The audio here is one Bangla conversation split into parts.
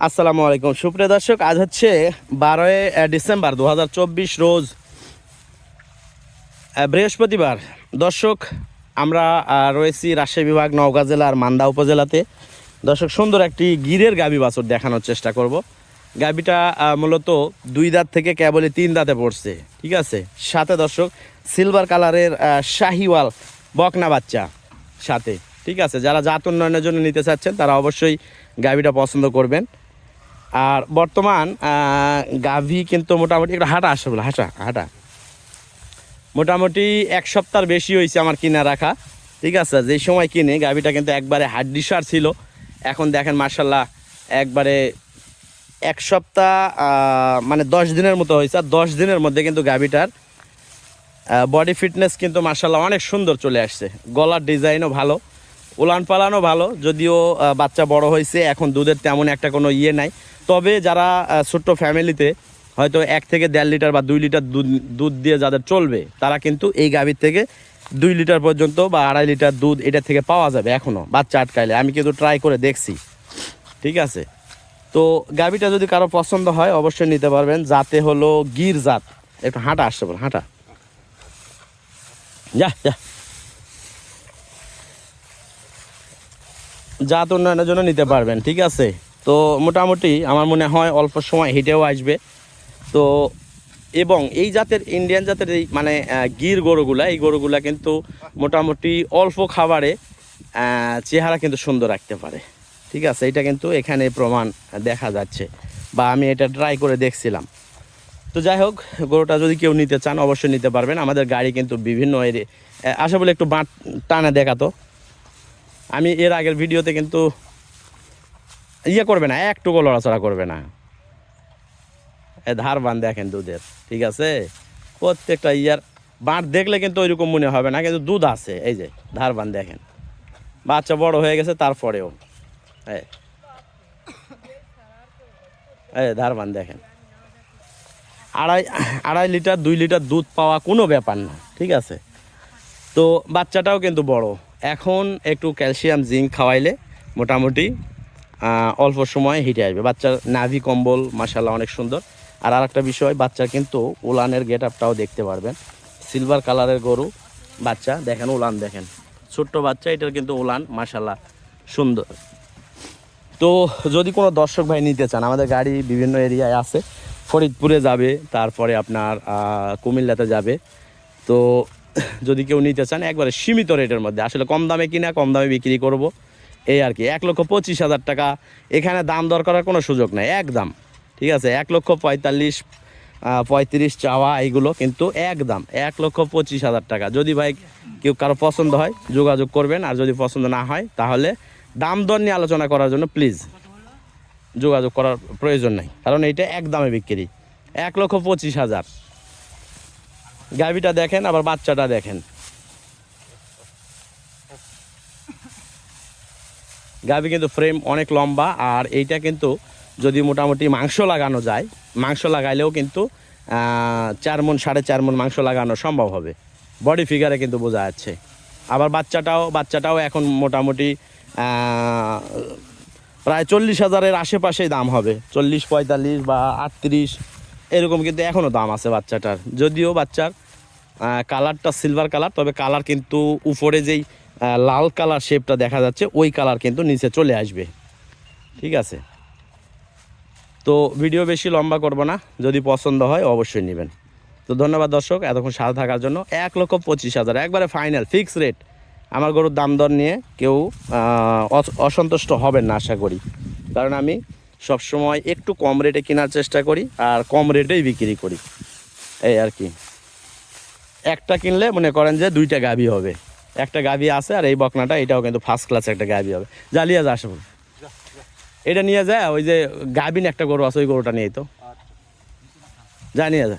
আসসালামু আলাইকুম সুপ্রিয় দর্শক, আজ হচ্ছে 12ই ডিসেম্বর 2024 রোজ বৃহস্পতিবার। দর্শক, আমরা রয়েছি রাজশাহী বিভাগ নওগাঁ জেলার মান্দা উপজেলাতে। দর্শক, সুন্দর একটি গিরের গাভী বাছুর দেখানোর চেষ্টা করব। গাভীটা মূলত 2 দাঁত থেকে কেবলই 3 দাঁতে পড়ছে, ঠিক আছে। সাথে দর্শক সিলভার কালারের শাহিওয়াল বকনা বাচ্চা সাথে, ঠিক আছে। যারা জাত উন্নয়নের জন্য নিতে চাচ্ছেন তারা অবশ্যই গাভীটা পছন্দ করবেন। আর বর্তমান গাভী কিন্তু মোটামুটি একটু হাঁটা আসে বলে হাঁটা মোটামুটি 1 সপ্তাহের বেশি হয়েছে আমার কিনা রাখা, ঠিক আছে। যেই সময় কিনে গাভীটা কিন্তু একবারে হাড্ডিসার ছিল। এখন দেখেন মার্শাল্লাহ একবারে 1 সপ্তাহ মানে 10 দিনের মতো হয়েছে। আর 10 দিনের মধ্যে কিন্তু গাভীটার বডি ফিটনেস কিন্তু মার্শাল্লাহ অনেক সুন্দর চলে আসছে। গলার ডিজাইনও ভালো, উলান পালানও ভালো। যদিও বাচ্চা বড় হয়েছে, এখন দুধের তেমন একটা কোনো ইয়ে নাই। তবে যারা ছোট্ট ফ্যামিলিতে হয়তো 1 থেকে 1.5 লিটার বা 2 লিটার দুধ দিয়ে যাদের চলবে, তারা কিন্তু এই গাভীর থেকে 2 লিটার পর্যন্ত বা 2.5 লিটার দুধ এটা থেকে পাওয়া যাবে এখনও বাচ্চা আটকাইলে। আমি কিন্তু ট্রাই করে দেখছি, ঠিক আছে। তো গাভীটা যদি কারো পছন্দ হয় অবশ্যই নিতে পারবেন। জাতে হলো গির জাত। একটু হাঁটা আসছে বল, হাঁটা যা যা। জাত উন্নয়নের জন্য নিতে পারবেন, ঠিক আছে। তো মোটামুটি আমার মনে হয় অল্প সময় হেঁটেও আসবে। তো এবং এই জাতের ইন্ডিয়ান জাতের এই মানে গির গরুগুলা, এই গরুগুলা কিন্তু মোটামুটি অল্প খাবারে চেহারা কিন্তু সুন্দর রাখতে পারে, ঠিক আছে। এটা কিন্তু এখানে প্রমাণ দেখা যাচ্ছে, বা আমি এটা ট্রাই করে দেখছিলাম। তো যাই হোক, গরুটা যদি কেউ নিতে চান অবশ্যই নিতে পারবেন। আমাদের গাড়ি কিন্তু বিভিন্ন আসে বলে একটু বাঁট টানে দেখাতো। আমি এর আগের ভিডিওতে কিন্তু ইয়ে করবে না, একটুকু লড়াচড়া করবে না। ধার বান দেখেন দুধের, ঠিক আছে। প্রত্যেকটা ইয়ার বাঁট দেখলে কিন্তু ওইরকম মনে হবে না, কিন্তু দুধ আছে। এই যে ধার বান দেখেন, বাচ্চা বড় হয়ে গেছে তারপরেও ধার বান দেখেন। 2.5 লিটার 2 লিটার দুধ পাওয়া কোনো ব্যাপার না, ঠিক আছে। তো বাচ্চাটাও কিন্তু বড়। এখন একটু ক্যালসিয়াম জিঙ্ক খাওয়াইলে মোটামুটি অল্প সময় হিটে আসবে। বাচ্চার নাভি কম্বল মাশাআল্লাহ অনেক সুন্দর। আর আরেকটা বিষয়, বাচ্চার কিন্তু উলানের গেট আপটাও দেখতে পারবেন। সিলভার কালারের গরু, বাচ্চা দেখেন, উলান দেখেন, ছোট্ট বাচ্চা, এটার কিন্তু উলান মাশাআল্লাহ সুন্দর। তো যদি কোনো দর্শক ভাই নিতে চান, আমাদের গাড়ি বিভিন্ন এরিয়ায় আছে। ফরিদপুরে যাবে, তারপরে আপনার কুমিল্লাতে যাবে। তো যদি কেউ নিতে চান একবারে সীমিত রেটের মধ্যে, আসলে কম দামে কিনা কম দামে বিক্রি করব এই আর কি। 1,25,000 টাকা এখানে দাম দর করার কোনো সুযোগ নেই, একদম, ঠিক আছে। 1,45,000 35 চাওয়া, এইগুলো কিন্তু একদম 1,25,000 টাকা। যদি ভাই কেউ কারো পছন্দ হয় যোগাযোগ করবেন, আর যদি পছন্দ না হয় তাহলে দাম দর নিয়ে আলোচনা করার জন্য প্লিজ যোগাযোগ করার প্রয়োজন নেই, কারণ এইটা একদমে বিক্রি 1,25,000। গাভীটা দেখেন, আবার বাচ্চাটা দেখেন। গাভী কিন্তু ফ্রেম অনেক লম্বা। আর এইটা কিন্তু যদি মোটামুটি মাংস লাগানো যায়, মাংস লাগাইলেও কিন্তু 4 মণ 4.5 মণ মাংস লাগানো সম্ভব হবে। বডি ফিগারে কিন্তু বোঝা যাচ্ছে। আবার বাচ্চাটাও এখন মোটামুটি প্রায় 40,000-এর আশেপাশেই দাম হবে। 40, 45 বা 38 এরকম কিন্তু এখনও দাম আছে বাচ্চাটার। যদিও বাচ্চার কালারটা সিলভার কালার, তবে কালার কিন্তু উপরে যেই লাল কালার শেপটা দেখা যাচ্ছে ওই কালার কিন্তু নিচে চলে আসবে, ঠিক আছে। তো ভিডিও বেশি লম্বা করব না, যদি পছন্দ হয় অবশ্যই নেবেন। তো ধন্যবাদ দর্শক এতক্ষণ সাথে থাকার জন্য। 1,25,000 একবারে ফাইনাল ফিক্স রেট। আমার গরুর দাম দর নিয়ে কেউ অসন্তুষ্ট হবেন না আশা করি, কারণ আমি সবসময় একটু কম রেটে কেনার চেষ্টা করি আর কম রেটেই বিক্রি করি, এই আর কি। একটা কিনলে মনে করেন যে 2টা গাভী হবে। একটা গাভী আছে, আর এই বকনাটা এটাও কিন্তু ফার্স্ট ক্লাস একটা গাভী হবে। জ্বালিয়ে যা আসবো, এটা নিয়ে যায়। ওই যে গাভীন একটা গরু আছে, ওই গরুটা নিয়ে তো যা নিয়ে যা,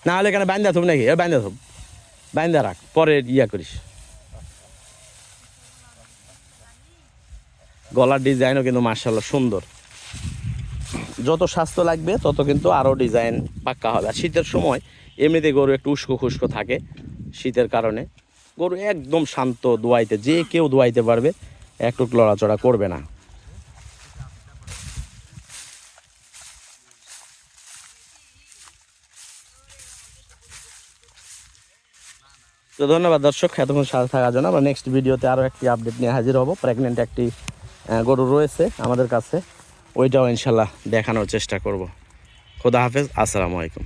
না হলে এখানে বান্ধা থব নাকি, বান্ধা রাখ, পরে ইয়া করিস। গলার ডিজাইনও কিন্তু মার্শাল্লাহ সুন্দর। যত স্বাস্থ্য লাগবে তত কিন্তু আরও ডিজাইন পাক্কা হবে। আর শীতের সময় এমনিতে গরু একটু উস্কো খুস্কো থাকে শীতের কারণে। গরু একদম শান্ত, দোয়াইতে যে কেউ দোয়াইতে পারবে, একটু লড়াচড়া করবে না। তো ধন্যবাদ দর্শক এতক্ষণ সাথে থাকার জন্য। আমরা নেক্সট ভিডিওতে আরও একটি আপডেট নিয়ে হাজির হব। প্রেগনেন্ট একটি গরু রয়েছে আমাদের কাছে, ওইটাও ইনশাল্লাহ দেখানোর চেষ্টা করব। খোদা হাফেজ, আসসালামু আলাইকুম।